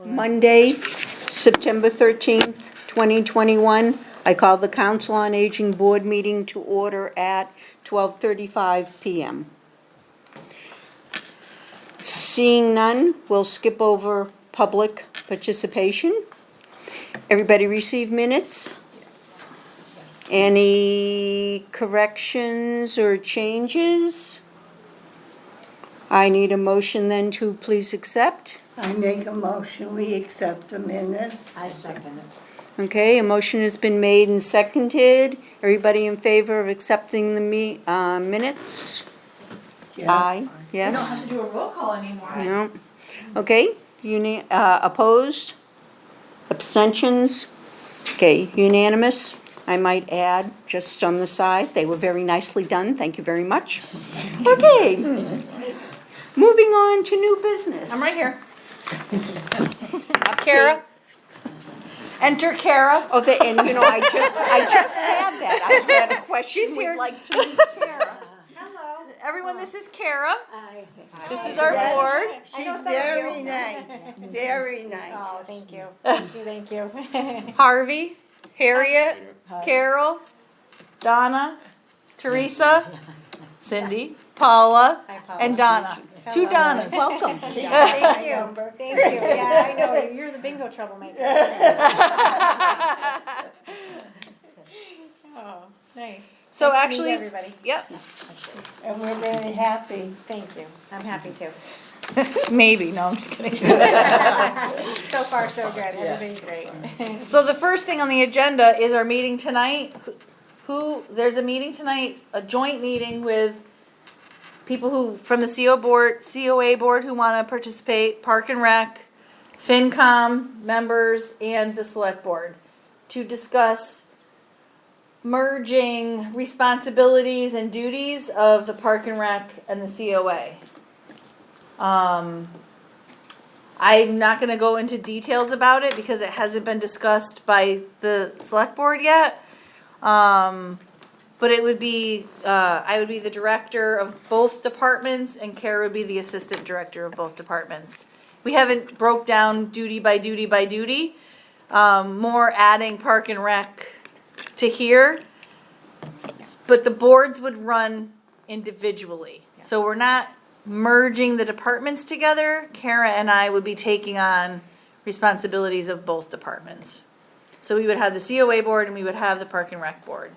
Monday, September 13th, 2021. I call the Council on Aging Board meeting to order at 12:35 PM. Seeing none, we'll skip over public participation. Everybody receive minutes? Any corrections or changes? I need a motion then to please accept. I make a motion, we accept the minutes. I second it. Okay, a motion has been made and seconded. Everybody in favor of accepting the minutes? Yes. Aye, We don't have yes? to do a roll call anymore. No. Okay, opposed? Abstentions? Okay, unanimous. I might add, just on the side, they were very nicely done, thank you very much. Okay. Moving on to new business. I'm right here. Kara. Enter Kara. Oh, and you know, I just had that. I had a question. She's here. We'd like to meet Kara. Everyone, this is Kara. Aye. This is our Yes. board. She's very nice, very nice. Oh, thank you. Thank you, thank you. Harvey, Harriet, Carol, Donna, Teresa, Cindy, Paula, Hi, Paula. and Donna. Two Donnas. Welcome. Thank you. Thank you. Yeah, I know. You're the bingo troublemaker. Oh, nice. So Nice to meet actually- everybody. Yep. And we're very happy. Thank you. I'm happy too. Maybe. No, I'm just kidding. So far, so good. Everybody's great. So the first thing on the agenda is our meeting tonight. There's a meeting tonight, a joint meeting with people who, from the COA board who want to participate, Park and Rec, FinCom members, and the select board to discuss merging responsibilities and duties of the Park and Rec and the COA. I'm not going to go into details about it because it hasn't been discussed by the select board yet. But it would be, I would be the director of both departments and Kara would be the assistant director of both departments. We haven't broke down duty by duty by duty. More adding Park and Rec to here. But the boards would run individually. So we're not merging the departments together. Kara and I would be taking on responsibilities of both departments. So we would have the COA board and we would have the Park and Rec board.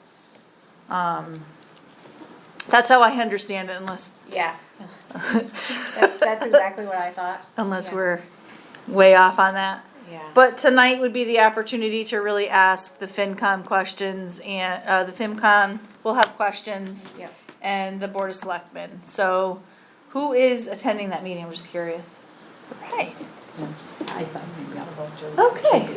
That's how I understand it, unless Yeah. That's exactly what I thought. Yeah. we're way off on that. Yeah. But tonight would be the opportunity to really ask the FinCom questions, and the FinCom will have questions, Yep. and the Board of Selectmen. So, who is attending that meeting? I'm just curious. Right. I thought maybe I'll go to. Okay.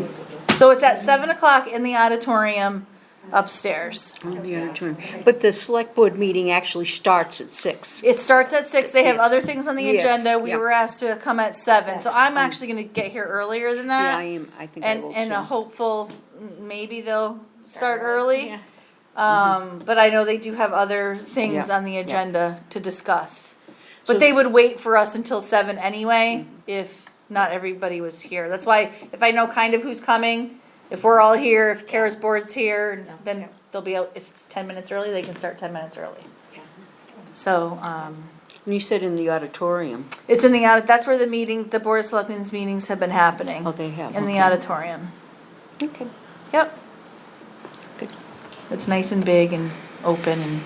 So it's at 7:00 in the auditorium upstairs. But the select board meeting actually starts at 6. It starts at 6. They have Yes. other things on the Yes, agenda. We yeah. were asked to come at 7. So I'm actually going to get here earlier than Yeah, that. I am, I think I will And a too. hopeful, maybe they'll start early. Yeah. But I know they do have other things Yeah, on the agenda to discuss. So But they it's- would wait for us until 7 anyway, if not everybody was here. That's why, if I know kind of who's coming, if we're all here, if Kara's board's here, then they'll be out, if it's 10 minutes early, they can start 10 minutes early. So, You said in the auditorium. it's in the that's where the Board of Selectmen's meetings have been happening. Oh, they have. In the okay. auditorium. Okay. Yep. Good. It's nice and big and open, and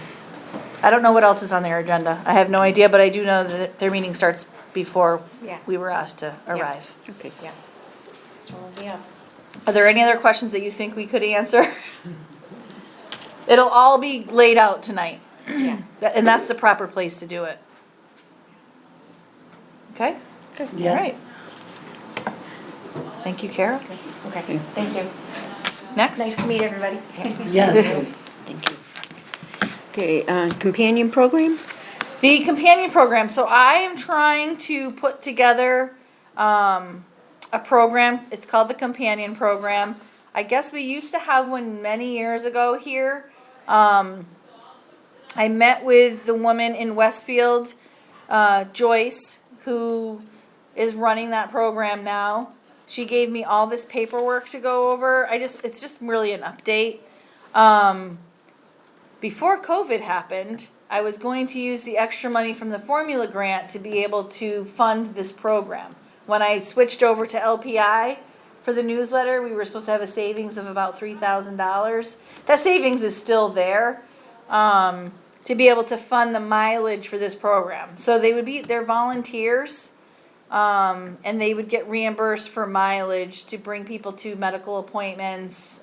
I don't know what else is on their agenda. I have no idea, but I do know that their meeting starts before Yeah. we were asked to arrive. Okay. Yeah. That's what we'll be up. Are there any other questions that you think we could answer? It'll all be laid out tonight, Yeah. and that's the proper place to do it. Okay? Good. Yes. All right. Thank you, Kara. Okay. Thank you. Next. Nice to meet everybody. Yes. Thank you. Okay, companion program? The companion program. So I am trying to put together a program. It's called the companion program. I guess we used to have one many years ago here. I met with the woman in Westfield, Joyce, who is running that program now. She gave me all this paperwork to go over. It's just really an update. Before COVID happened, I was going to use the extra money from the formula grant to be able to fund this program. When I switched over to LPI for the newsletter, we were supposed to have a savings of about $3,000. That savings is still there, to be able to fund the mileage for this program. So they're volunteers, and they would get reimbursed for mileage to bring people to medical appointments.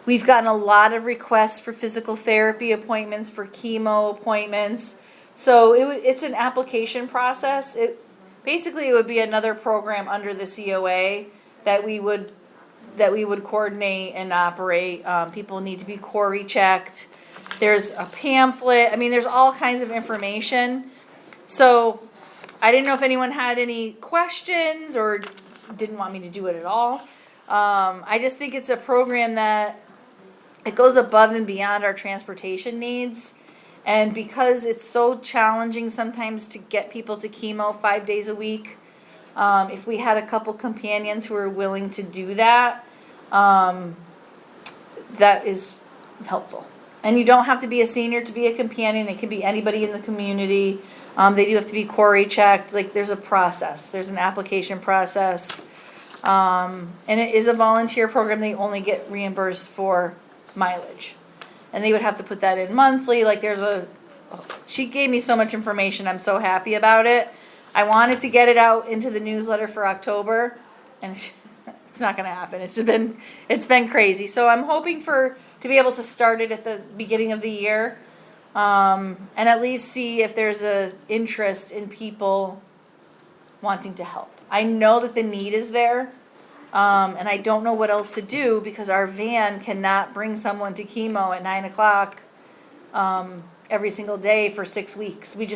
We've gotten a lot of requests for physical therapy appointments, for chemo appointments. So it's an application process. Basically, it would be another program under the COA that we would coordinate and operate. People need to be query checked. There's a pamphlet. I mean, there's all kinds of information. So I didn't know if anyone had any questions or didn't want me to do it at all. I just think it's a program that it goes above and beyond our transportation needs. And because it's so challenging sometimes to get people to chemo 5 days a week, if we had a couple companions who are willing to do that, that is helpful. And you don't have to be a senior to be a companion. It can be anybody in the community. They do have to be query checked. Like, there's a process. There's an application process. And it is a volunteer program. They only get reimbursed for mileage. And they would have to put that in monthly. Like, she gave me so much information. I'm so happy about it. I wanted to get it out into the newsletter for October, and it's not going to happen. It's been crazy. So I'm hoping to be able to start it at the beginning of the year, and at least see if there's a interest in people wanting to help. I know that the need is there, and I don't know what else to do because our van cannot bring someone to chemo at 9:00 every single day for 6 weeks. We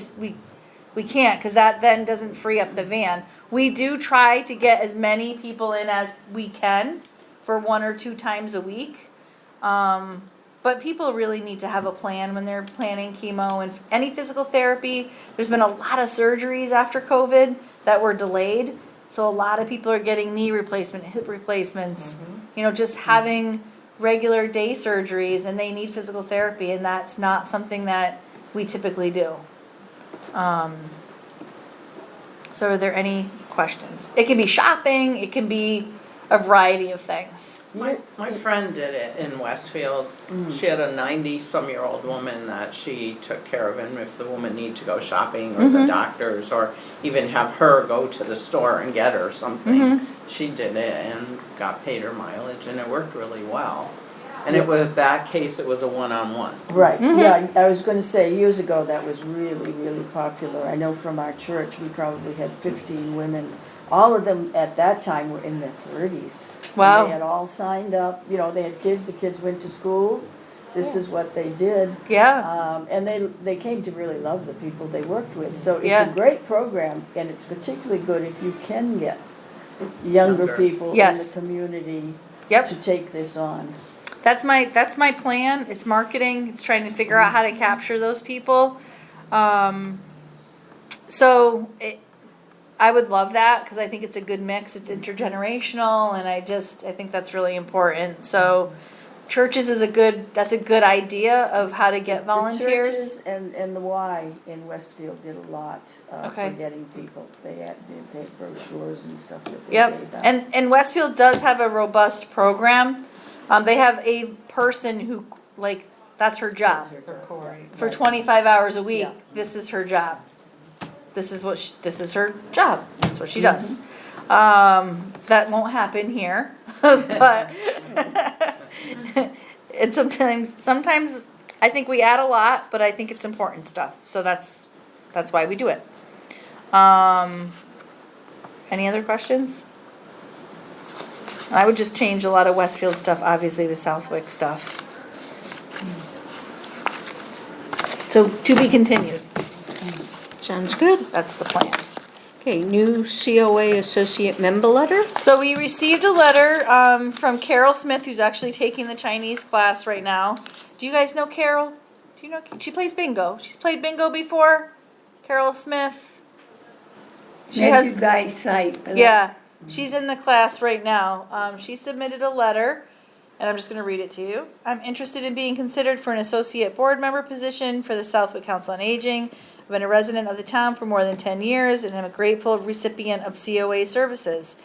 can't, because that then doesn't free up the van. We do try to get as many people in as we can for 1 or 2 times a week. But people really need to have a plan when they're planning chemo and any physical therapy. There's been a lot of surgeries after COVID that were delayed. So a lot of people are getting knee replacement, hip replacements, just having regular day surgeries, and they need physical therapy, and that's not something that we typically do. So are there any questions? It can be shopping, it can be a variety of things. My friend did it in Westfield. She had a 90-some-year-old woman that she took care of, and if the woman needed to go shopping or the doctors, or even have her go to the store and get her something, she did it and got paid her mileage, and it worked really well. And it was that case, it was a one-on-one. Right, yeah, I was gonna say, years ago, that was really, really popular. I know from our church, we probably had 15 women. All of them at that time were in their 30s. Wow. And they had all signed up, they had kids, the kids went to school. This is what they did. Yeah. And they came to really love the people they worked with. So it's Yeah. a great program, and it's particularly good if you can get younger people in Yes. the community Yep. to take this on. That's my plan. It's marketing. It's trying to figure out how to capture those people. I would love that because I think it's a good mix. It's intergenerational, and I think that's really important. So churches that's a good idea of how to get volunteers. The churches and the Y in Westfield did a lot Okay. for getting people. They had brochures and stuff that they Yep. gave out. And Westfield does have a robust program. They have a person who, that's her job. For 25 hours a week, Yeah. this is her job. This is her job. That's what she does. That won't happen here, but and sometimes I think we add a lot, but I think it's important stuff. So that's why we do it. Any other questions? I would just change a lot of Westfield stuff, obviously, to Southwick stuff. So to be continued. Sounds good. That's the plan. Okay, new COA associate member letter? So we received a letter from Carol Smith, who's actually taking the Chinese class right now. Do you guys know Carol? Do you know? She plays bingo. She's played bingo before. Carol Smith. She Maybe has. by sight. But Yeah. She's in the class right now. She submitted a letter, and I'm just going to read it to you. I'm interested in being considered for an associate board member position for the Southwick Council on Aging. I've been a resident of the town for more than 10 years, and I'm a grateful recipient of COA services.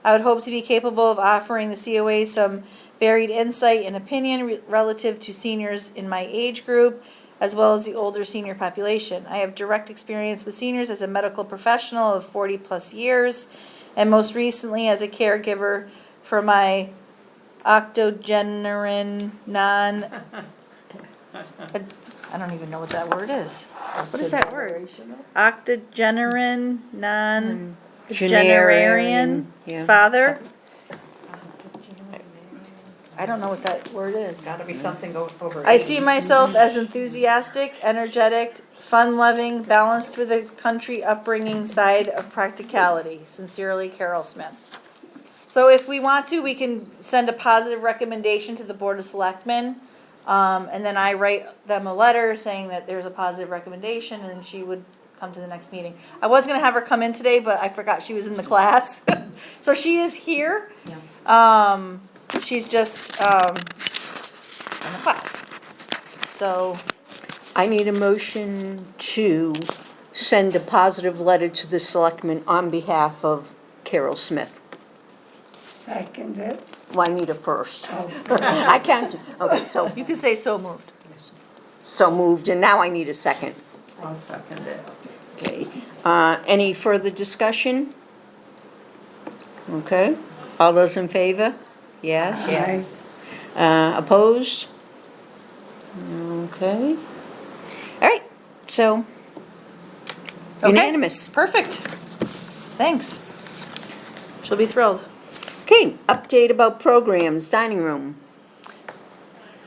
I would hope to be capable of offering the COA some varied insight and opinion relative to seniors in my age group, as well as the older senior population. I have direct experience with seniors as a medical professional of 40 plus years, and most recently as a caregiver for my octogenarian I don't even know what that word is. What is that word? Octogenarian, Genarian, yeah. father. I don't know what that word is. Gotta be something over. I see myself as enthusiastic, energetic, fun-loving, balanced with a country upbringing side of practicality. Sincerely, Carol Smith. So if we want to, we can send a positive recommendation to the Board of Selectmen. And then I write them a letter saying that there's a positive recommendation and she would come to the next meeting. I was gonna have her come in today, but I forgot she was in the class. So she is here. She's just, in the class. So, I need a motion to send a positive letter to the selectmen on behalf of Carol Smith. Seconded. Well, I need a first. I can't, okay, so, you can say so moved. so moved, and now I need a second. I'll second it. Okay, any further discussion? Okay, all those in favor? Yes? Yes. Opposed? Okay. All right, so Okay. unanimous. Perfect. Thanks. She'll be thrilled. Okay, update about programs, dining room.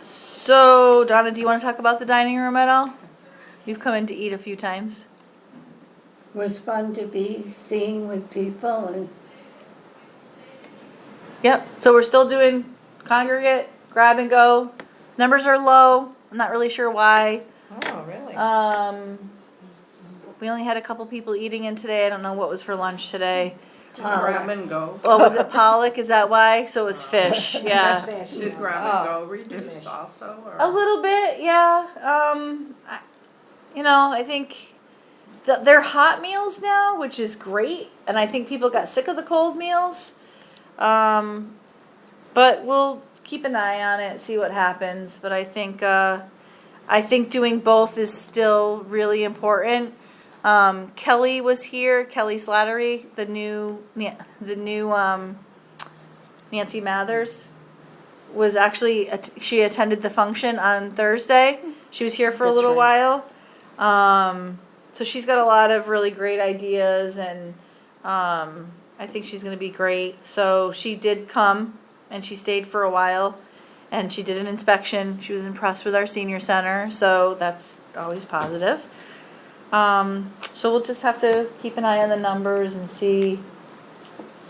So, Donna, do you want to talk about the dining room at all? You've come in to eat a few times. Was fun to be seeing with people and Yep. So we're still doing congregate, grab and go. Numbers are low. I'm not really sure why. oh really? We only had a couple people eating in today. I don't know what was for lunch today. Grab and go. Oh, was it pollock? Is that why? So it was fish. Yeah. Did grab and go reduce also, or? A little bit, yeah. I think they're hot meals now, which is great, and I think people got sick of the cold meals. But we'll keep an eye on it, see what happens. But I think doing both is still really important. Kelly was here. Kelly Slattery, the new Nancy Mathers, was actually she attended the function on Thursday. She was here for a That's little right. while. So she's got a lot of really great ideas, and I think she's going to be great. So she did come, and she stayed for a while, and she did an inspection. She was impressed with our senior center, so that's always positive. So we'll just have to keep an eye on the numbers and see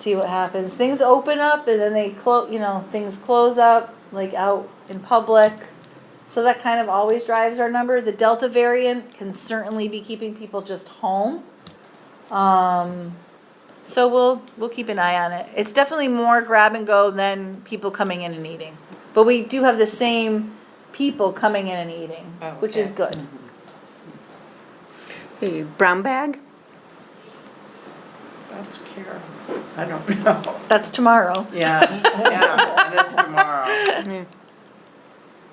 what happens. Things open up and then they close, things close up, like out in public. So that kind of always drives our number. The Delta variant can certainly be keeping people just home. So we'll keep an eye on it. It's definitely more grab and go than people coming in and eating. But we do have the same people coming in and eating, which is good. Hey, brown bag? That's Kara. I don't know. That's tomorrow. Yeah, it is tomorrow. Yeah.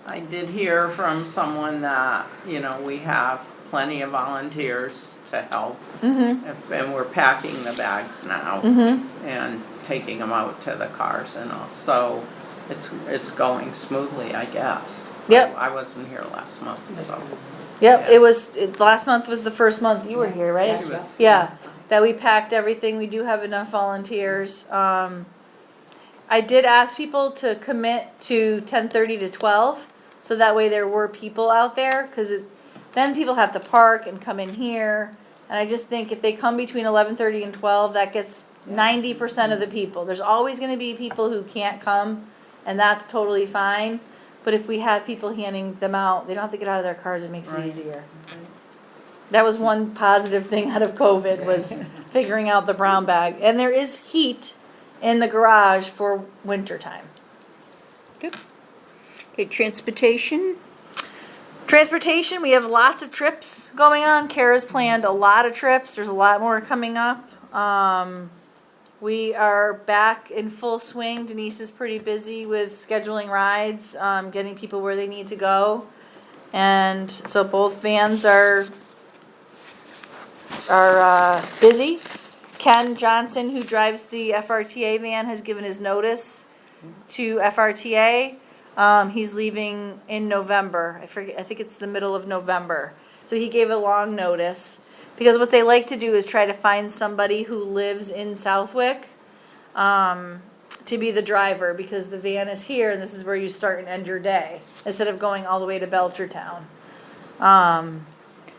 I did hear from someone that, we have plenty of volunteers to help. Mm-hmm. And we're packing the bags now Mm-hmm. and taking them out to the cars and all. So it's going smoothly, I guess. Yep. I wasn't here last month, so. Yep, Yeah. last month was the first month you were here, right? Yes, yes. Yeah, that we packed everything. We do have enough volunteers. I did ask people to commit to 10:30 to 12, so that way there were people out there, because then people have to park and come in here. And I just think if they come between 11:30 and 12, that gets 90% of the people. There's always going to be people who can't come, and that's totally fine. But if we have people handing them out, they don't have to get out of their cars. It makes it Right. easier. That was one positive thing out of COVID was figuring out the brown bag. And there is heat in the garage for winter time. Good. Okay, transportation, Transportation, we have lots of trips going on. Kara's planned a lot of trips. There's a lot more coming up. We are back in full swing. Denise is pretty busy with scheduling rides, getting people where they need to go. And so both vans are busy. Ken Johnson, who drives the FRTA van, has given his notice to FRTA. He's leaving in November. I think it's the middle of November. So he gave a long notice because what they like to do is try to find somebody who lives in Southwick to be the driver, because the van is here and this is where you start and end your day instead of going all the way to Belchertown.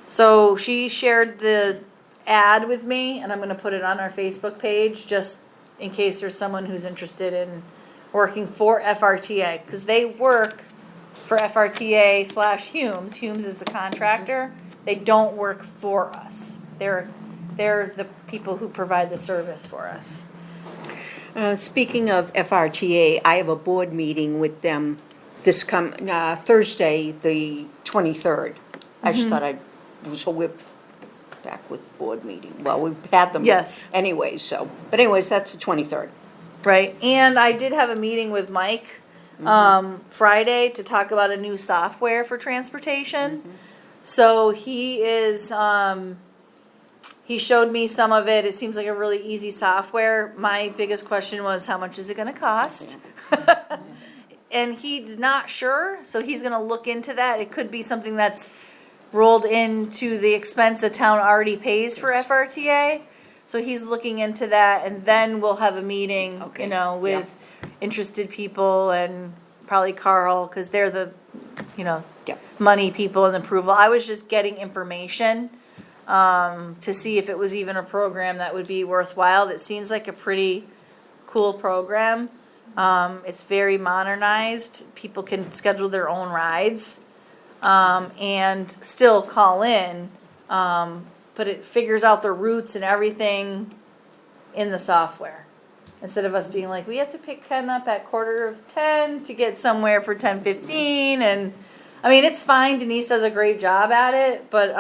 So she shared the ad with me, and I'm going to put it on our Facebook page just in case there's someone who's interested in working for FRTA, because they work for FRTA/Humes. Humes is the contractor. They don't work for us. They're the people who provide the service for us. speaking of FRTA, I have a board meeting with them this Thursday, the 23rd. I just thought so we're back with board meeting. Well, we've had them. Yes. Anyways, but anyways, that's the 23rd. Right, and I did have a meeting with Mike Friday to talk about a new software for transportation. So he is, he showed me some of it. It seems like a really easy software. My biggest question was, how much is it gonna cost? And he's not sure, so he's gonna look into that. It could be something that's rolled into the expense the town already pays for FRTA. So he's looking into that, and then we'll have a meeting, Okay. you know, with interested people and probably Carl, because they're the, you know, Yep. money people and approval. I was just getting information to see if it was even a program that would be worthwhile. It seems like a pretty cool program. It's very modernized. People can schedule their own rides and still call in. But it figures out the routes and everything in the software. Instead of us being like, we have to pick Ken up at 9:45 to get somewhere for 10:15. And I mean, it's fine. Denise does a great job at it. But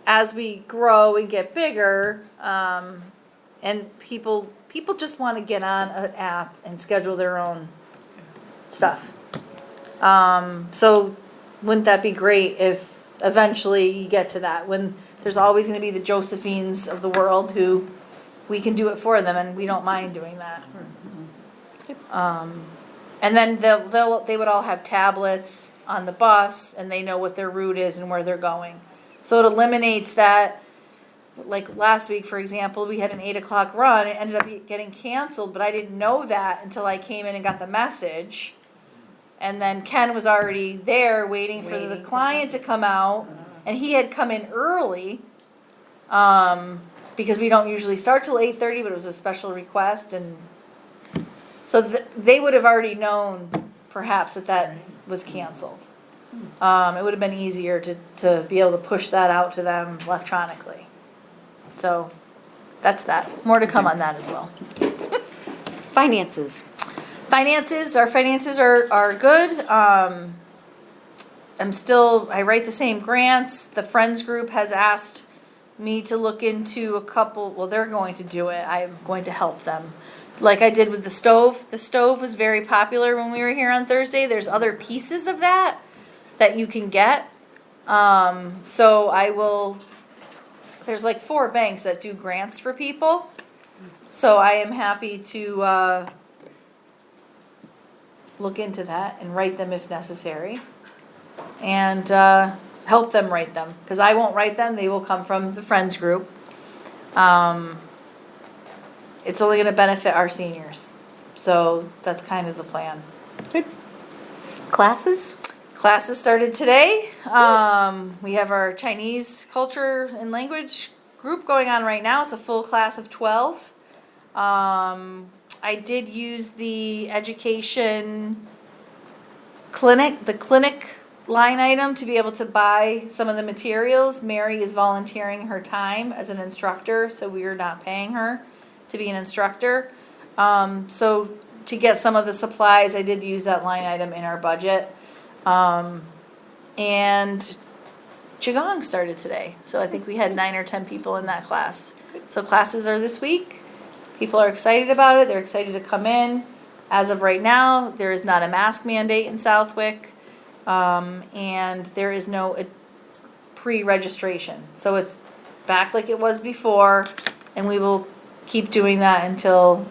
as we grow and get bigger, and people just want to get on an app and schedule their own stuff. So wouldn't that be great if eventually you get to that, when there's always going to be the Josephines of the world who we can do it for them, and we don't mind doing that. And then they would all have tablets on the bus, and they know what their route is and where they're going. So it eliminates that. Like last week, for example, we had an 8:00 run. It ended up getting canceled, but I didn't know that until I came in and got the message. And then Ken was already there waiting for the client to come out, and he had come in early, because we don't usually start till 8:30, but it was a special request, and so they would have already known perhaps that was canceled. It would have been easier to be able to push that out to them electronically. So that's that. More to come on that as well. Finances. Our finances are good. I write the same grants. The Friends group has asked me to look into a couple, well, they're going to do it. I'm going to help them. Like I did with the stove. The stove was very popular when we were here on Thursday. There's other pieces of that you can get. So there's like 4 banks that do grants for people. So I am happy to, look into that and write them if necessary, and help them write them, because I won't write them. They will come from the Friends group. It's only going to benefit our seniors, so that's kind of the plan. Good. Classes? Classes started today. We have our Chinese culture and language group going on right now. It's a full class of 12. I did use the education clinic, the clinic line item, to be able to buy some of the materials. Mary is volunteering her time as an instructor, so we are not paying her. to be an instructor. So to get some of the supplies, I did use that line item in our budget. And Qigong started today, so I think we had 9 or 10 people in that class. So classes are this week. People are excited about it. They're excited to come in. As of right now, there is not a mask mandate in Southwick, and there is no pre-registration. So it's back like it was before, and we will keep doing that until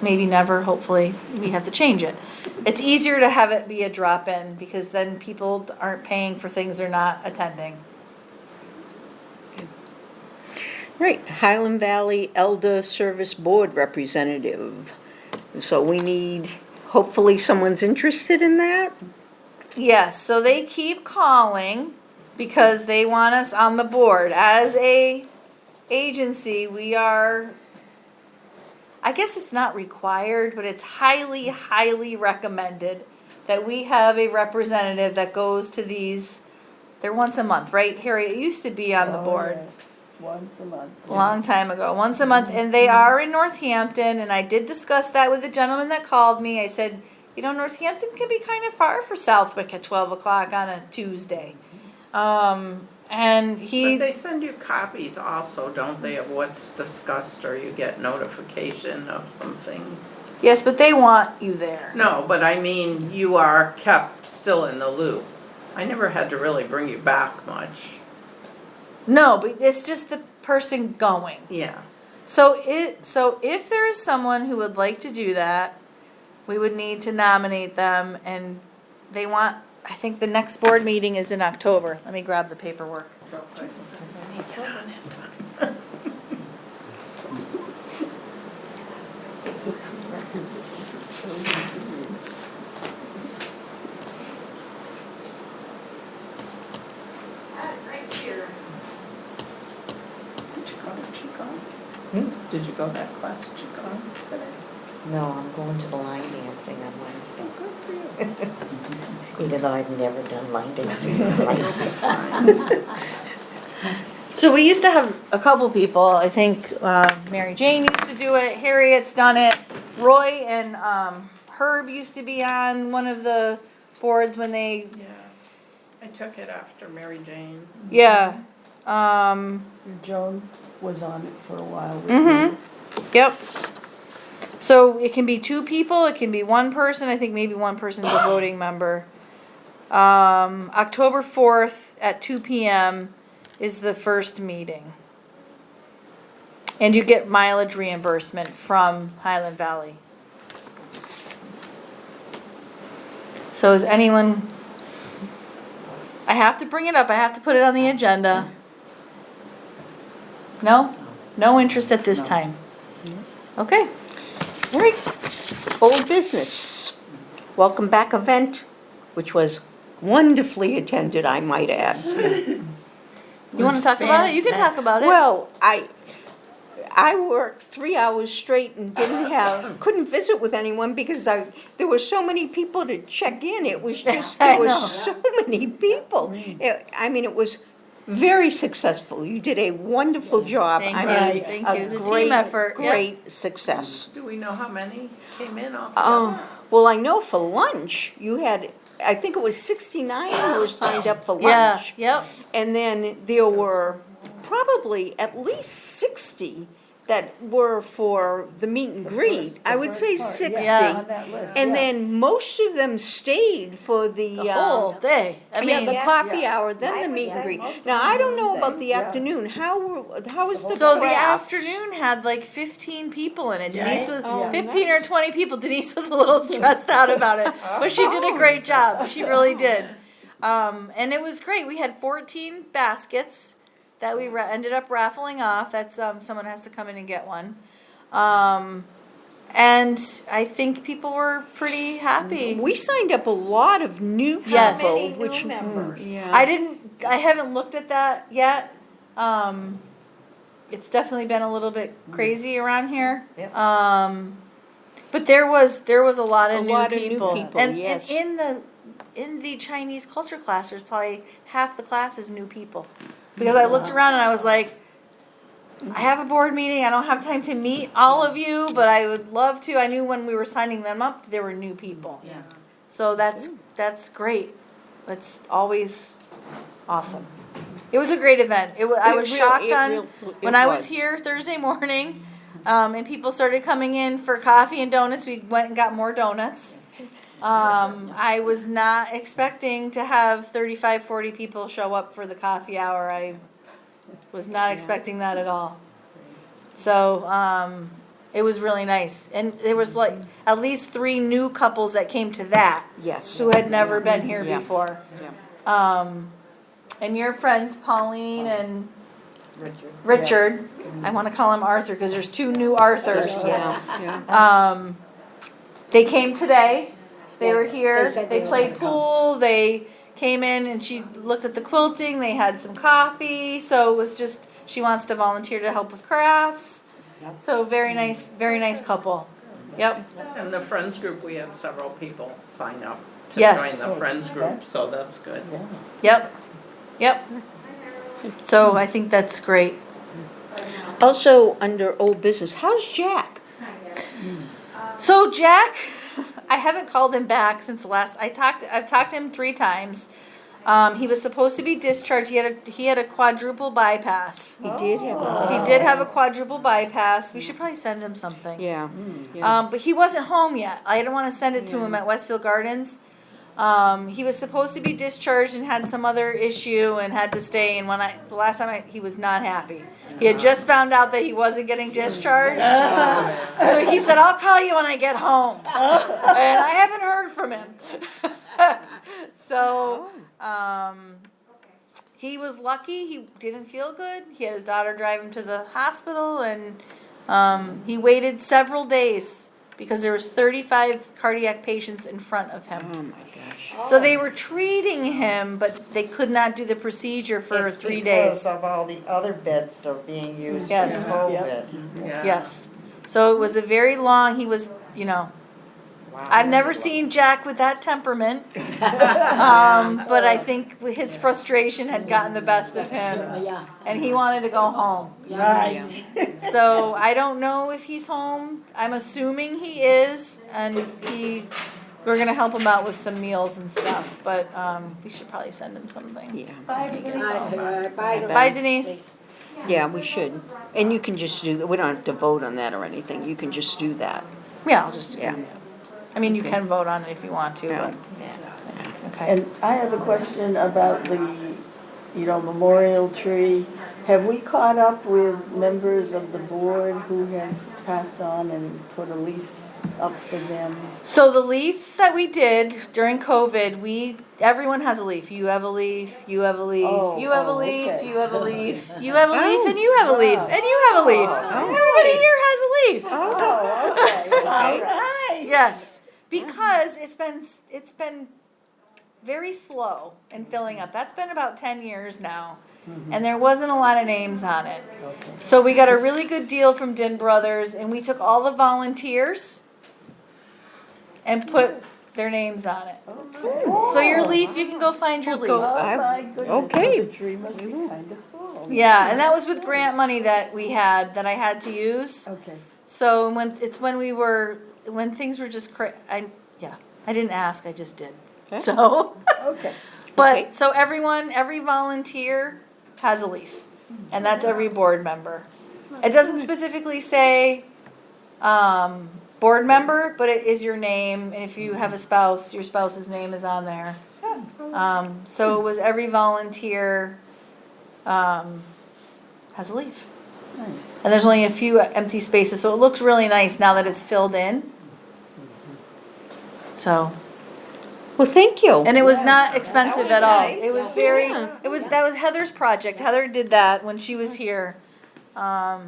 maybe never, hopefully, we have to change it. It's easier to have it be a drop-in because then people aren't paying for things they're not attending. Right, Highland Valley Elder Service Board Representative. So we need, hopefully someone's interested in that? Yes, so they keep calling because they want us on the board. As a agency, we are, I guess it's not required, but it's highly, highly recommended that we have a representative that goes to these, they're once a month, right? Harriet used to be on the Oh, board. yes. Once a month. A long time ago, once a month, and they are in Northampton, and I did discuss that with the gentleman that called me. I said, you know, Northampton can be kind of far for Southwick at 12 o'clock on a Tuesday. And But he, they send you copies also, don't they, of what's discussed, or you get notification of some things? yes, but they want you there. No, but I mean, you are kept still in the loop. I never had to really bring you back much. No, but it's just the person going. Yeah. So if there is someone who would like to do that, we would need to nominate them, and they want, I think the next board meeting is in October. Let me grab the paperwork real quick. Right here. Did you go to Qigong? Did you go to that class, Qigong, today? No, I'm going to the line dancing on Wednesday, Good for you. even though I've never done line dancing in my life. So we used to have a couple people. I think Mary Jane used to do it. Harriet's done it. Roy and Herb used to be on one of the boards when they. Yeah. I took it after Mary Jane. Yeah. Joan was on it for a while with Mhm. me. Yep. So it can be 2 people. It can be 1 person. I think maybe 1 person's a voting member. October 4th at 2 p.m. is the first meeting. And you get mileage reimbursement from Highland Valley. So is anyone, I have to bring it up, I have to put it on the agenda. No? No interest at this time? Okay. All right, old business. Welcome back event, which was wonderfully attended, I might add. You wanna talk about it? You can talk about it. Well, I worked 3 hours straight and couldn't visit with anyone because there were so many people to check in. It was just, I there were know. so many people. It was very successful. You did a wonderful job. Thank I you, mean, thank a you. The team great, effort, yep. Great success. Do we know how many came in altogether? Well, I know for lunch, you had, I think it was 69 who were signed up for Yeah, lunch. yep. And then there were probably at least 60 that were for the meet and greet. I would say 60. Yeah. On that list, And yeah. then most of them stayed for the, The whole day. I yeah, mean, the coffee yeah. hour, then I the would meet and say greet. most of Now, them I don't know stayed, about the yeah. afternoon. How was the so the crafts? afternoon had like 15 people in it. Yeah. Denise was Oh, 15 nice. or 20 people. Denise was a little stressed out about it, but she did a great job. She really did. And it was great. We had 14 baskets that we ended up raffling off. That's someone has to come in and get one. And I think people were pretty happy. We signed up a lot of new people, Yes. Many new which members. yeah. I haven't looked at that yet. It's definitely been a little bit crazy around here. Yep. But there was a lot of A new lot of new people. people, And yes. in the Chinese culture class, there's probably half the class is new people. Because I looked around and I was like, I have a board meeting. I don't have time to meet all of you, but I would love to. I knew when we were signing them up, there were new people. Yeah. So that's great. It's always awesome. It was a great event. I was shocked when I was here Thursday morning, and people started coming in for coffee and donuts. We went and got more donuts. I was not expecting to have 35, 40 people show up for the coffee hour. I was not expecting that at all. So, it was really nice. And there was like at least 3 new couples that came to that Yes. who had never been here Yeah. before. Yeah. And your friends, Pauline and Richard. Richard, I want to call him Arthur because there's 2 new Arthurs. Yeah. They came today. They Yeah, were here. they said They they were played gonna come. pool. They came in and she looked at the quilting. They had some coffee. So it was just, she wants to volunteer to help with crafts. Yep. So very nice couple. Yep. And the Friends group, we had several people sign up to Yes. join the Friends group, so that's good. Yep. Yep. So I think that's great. Also, under old business, how's Jack? So Jack, I haven't called him back since the last I've talked to him 3 times. He was supposed to be discharged. He had a quadruple bypass. He did have a. He did have a quadruple bypass. We should probably send him something. Yeah. Yeah. But he wasn't home yet. I didn't want to send it to him at Westfield Gardens. He was supposed to be discharged and had some other issue and had to stay. And the last time he was not happy. He had just found out that he wasn't getting discharged. So he said, "I'll call you when I get home." And I haven't heard from him. So, he was lucky. He didn't feel good. He had his daughter drive him to the hospital, and he waited several days because there was 35 cardiac patients in front of him. Oh my gosh. So they were treating him, but they could not do the procedure for 3 days. Because of all the other beds that are being used for Yes. COVID. Yeah. Yes. So it was a very long, he was, Wow. I've never seen Jack with that temperament. But I think his frustration had gotten the best of him, Yeah. and he wanted to go home. Right. So I don't know if he's home. I'm assuming he is, and we're gonna help him out with some meals and stuff. But we should probably send him something. Yeah. Bye, Denise. Yeah, we should. And you can just do that. We don't have to vote on that or anything. You can just do that. Yeah, I'll just. Yeah. I mean, you can vote on it if you want to, Yeah. but okay. And I have a question about the, memorial tree. Have we caught up with members of the board who have passed on and put a leaf up for them? So the leaves that we did during COVID, everyone has a leaf. You have a leaf, you have a leaf, Oh, you have a oh, leaf, okay. you have a leaf, you have a leaf, and you have a leaf, Wow. and you have a leaf. Everybody here has a leaf. Oh, okay. All right. Yes, because it's been very slow in filling up. That's been about 10 years now. And there wasn't a lot of names on it. So we got a really good deal from Din Brothers, and we took all the volunteers and put their names on it. Okay. So your leaf, you can go find your leaf. Oh, my goodness. Okay. So the tree must be kind of full. Yeah, and that was with grant money that we had, that I had to use. Okay. So when things were just I didn't ask, I just did. So, Okay. but, so every volunteer has a leaf, and that's every board member. It doesn't specifically say, board member, but it is your name, and if you have a spouse, your spouse's name is on there. So it was every volunteer, has a leaf. Nice. And there's only a few empty spaces, so it looks really nice now that it's filled in. So, Well, thank you. and it was not expensive at all. nice. It was very, Yeah. that was Heather's project. Heather did that when she was here. I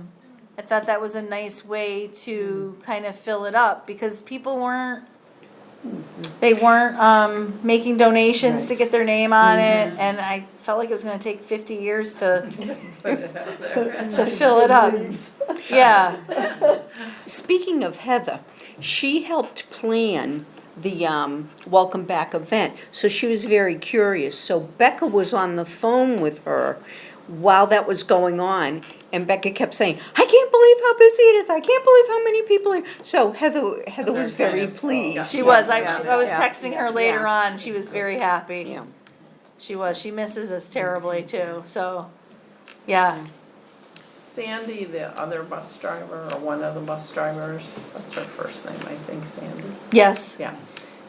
thought that was a nice way to kind of fill it up because people weren't making donations to get their name on it, and I felt like it was gonna take 50 years to fill it up. Yeah. Speaking of Heather, she helped plan the welcome back event, so she was very curious. So Becca was on the phone with her while that was going on. And Becca kept saying, I can't believe how busy it is. I can't believe how many people are. So Heather was very kind of- pleased. She was, I was Yeah. texting her later on, she was very happy. Yeah. She was, she misses us terribly too, so, yeah. Sandy, the other bus driver, or one of the bus drivers, that's her first name, I think, Sandy. Yes, Yeah.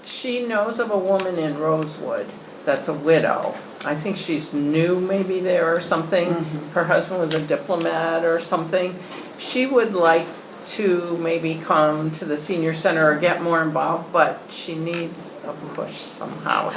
She knows of a woman in Rosewood that's a widow. I think she's new maybe there or something. Her husband was a diplomat or something. She would like to maybe come to the senior center or get more involved, but she needs a push somehow.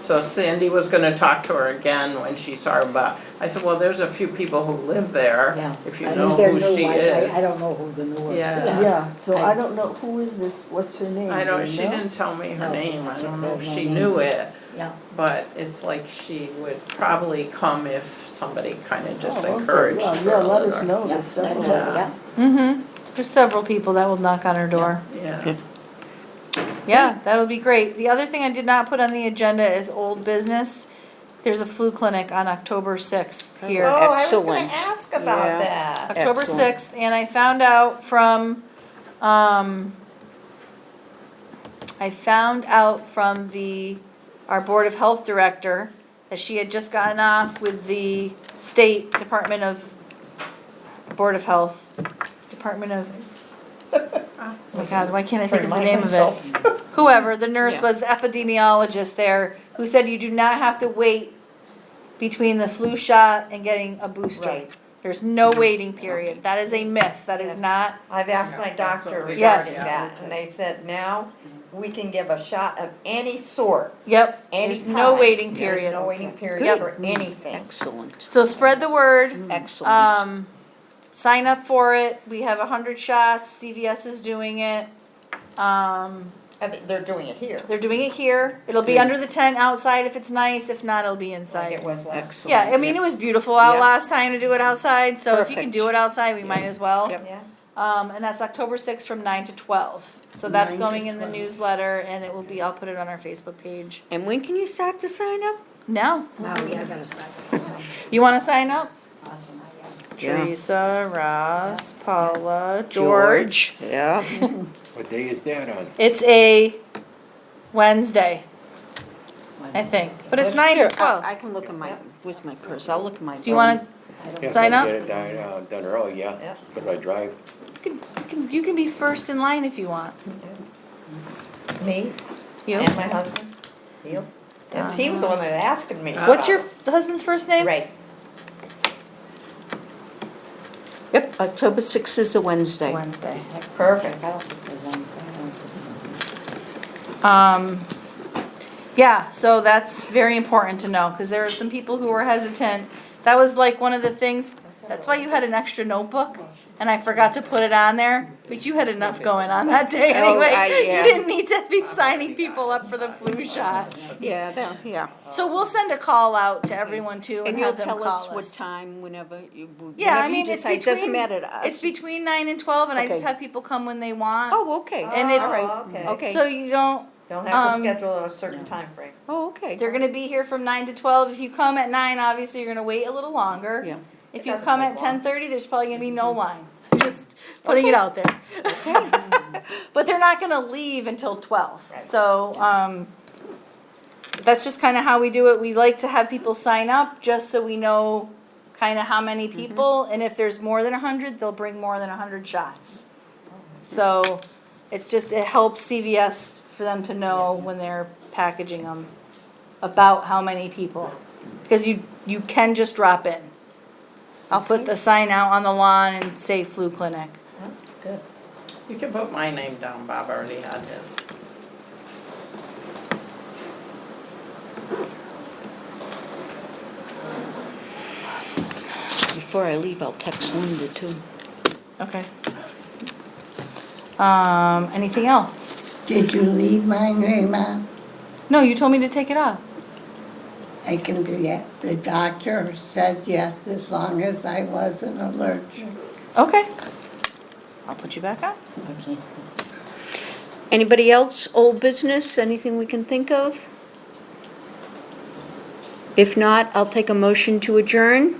So Sandy was gonna talk to her again when she saw her, but I said, well, there's a few people who live there, Yeah. if you And know if they're who new, she is. I don't know who the new ones Yeah. are. Yeah, so I- I don't know, who is this, what's her name? I Do don't, you she know? didn't tell me her No, name, I don't know if there's no she knew names. it. Yeah. But it's like she would probably come if somebody kind of just Oh, okay. encouraged Well, her yeah, a let us little. know, Yeah, there's several that's of it, us. mm-hmm, there's several people that will knock on her door. Yeah, Yeah, that'll be great. The other thing I did not put on the agenda is old business. There's a flu clinic on October 6th here. Oh, I was gonna Excellent. ask about Yeah. that. October Excellent. 6th, and I found out from, our Board of Health director that she had just gotten off with the State Department of, Board of Health, Department of, oh my God, why can't I think of the name of it? Whoever, the nurse Yeah. was the epidemiologist there, who said you do not have to wait between the flu shot and getting a booster. Right. There's no waiting period. That is a myth. That is Yeah. not, I've asked my doctor regarding Yes. that, and they said now we can give a shot of any sort, yep, anytime. there's no waiting There's period. no waiting period Yep. for anything. Excellent, So spread the word. excellent. Sign up for it. We have 100 shots. CVS is doing it. They're doing it here, They're doing it here. It'll be Good. under the tent outside if it's nice. If not, it'll be like inside. it was last. Excellent. Yeah, I mean, it was beautiful out Yeah. last time to do it outside, so if you can Perfect. do it outside, we might as well. Yep. Yeah, And that's October 6th from 9 to 12. So that's 9 to going in the 12. newsletter, and it will be, I'll put it on our Facebook page. And when can you start to sign up? Now, oh, yeah, I gotta start. you wanna sign up? Awesome, Yeah. Teresa, Ross, Paula, George. Yeah. What day is that on? It's a Wednesday, I think, but it's 9 to 12. I can look at my, with my purse, I'll look at my. Do you wanna, Yeah, Sign if I up? Get it done early, yeah, Yeah. because I drive. you can be first in line if you want. Me You? and my husband, he was the one that asked me. What's your about husband's first name? it. Ray. Yep, October 6th is a It's Wednesday. Wednesday. Perfect. Yeah, so that's very important to know, because there are some people who were hesitant. That was like one of the things, that's why you had an extra notebook, and I forgot to put it on there, but you had enough going on that day Oh, anyway. yeah. You didn't need to be signing people up for the flu shot. Yeah, yeah. So we'll send a call out to everyone too And and you'll have them tell us call what us. time, whenever you, Yeah, I whenever you mean, it's decide, it doesn't between, matter to us. it's between 9 and 12, and I just Okay. have people come when they want. Oh, okay. And if- All right. Oh, okay. Okay. So you don't, Don't have to Um, schedule a certain time frame. Oh, okay. they're gonna be here from 9 to 12. If you come at 9, obviously you're gonna wait a little longer. Yeah. If It you doesn't come take at long. 10:30, there's probably gonna be no line. Just putting it out there. But they're not gonna leave until 12. Right. So, that's just kinda how we do it. We like to have people sign up just so we know kinda how many people. And if there's more than 100, they'll bring more than 100 shots. So, it's just, it helps CVS for them to know when they're packaging them about how many people. Because you can just drop in. I'll put the sign out on the lawn and say flu clinic. Oh, good. you can put my name down, Bob already had his. Before I leave, I'll text Linda too. Okay. Anything else? Did you leave my name on? No, you told me to take it off. I can do that. The doctor said yes, as long as I wasn't allergic. Okay. I'll put you back on. Anybody else, old business, anything we can think of? If not, I'll take a motion to adjourn.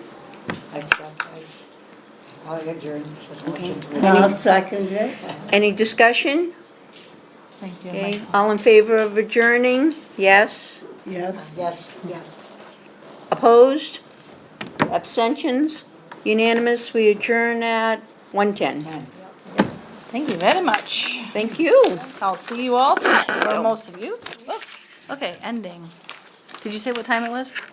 I'll adjourn. I'll second it. Any discussion? Thank you. Okay, all in favor of adjourning? Yes? Yes. Yes, yeah. Opposed? Abstentions? Unanimous, we adjourn at 1:10. Thank you very much. Thank you. I'll see you all tonight, or most of you. Oh, okay, ending. Did you say what time it was?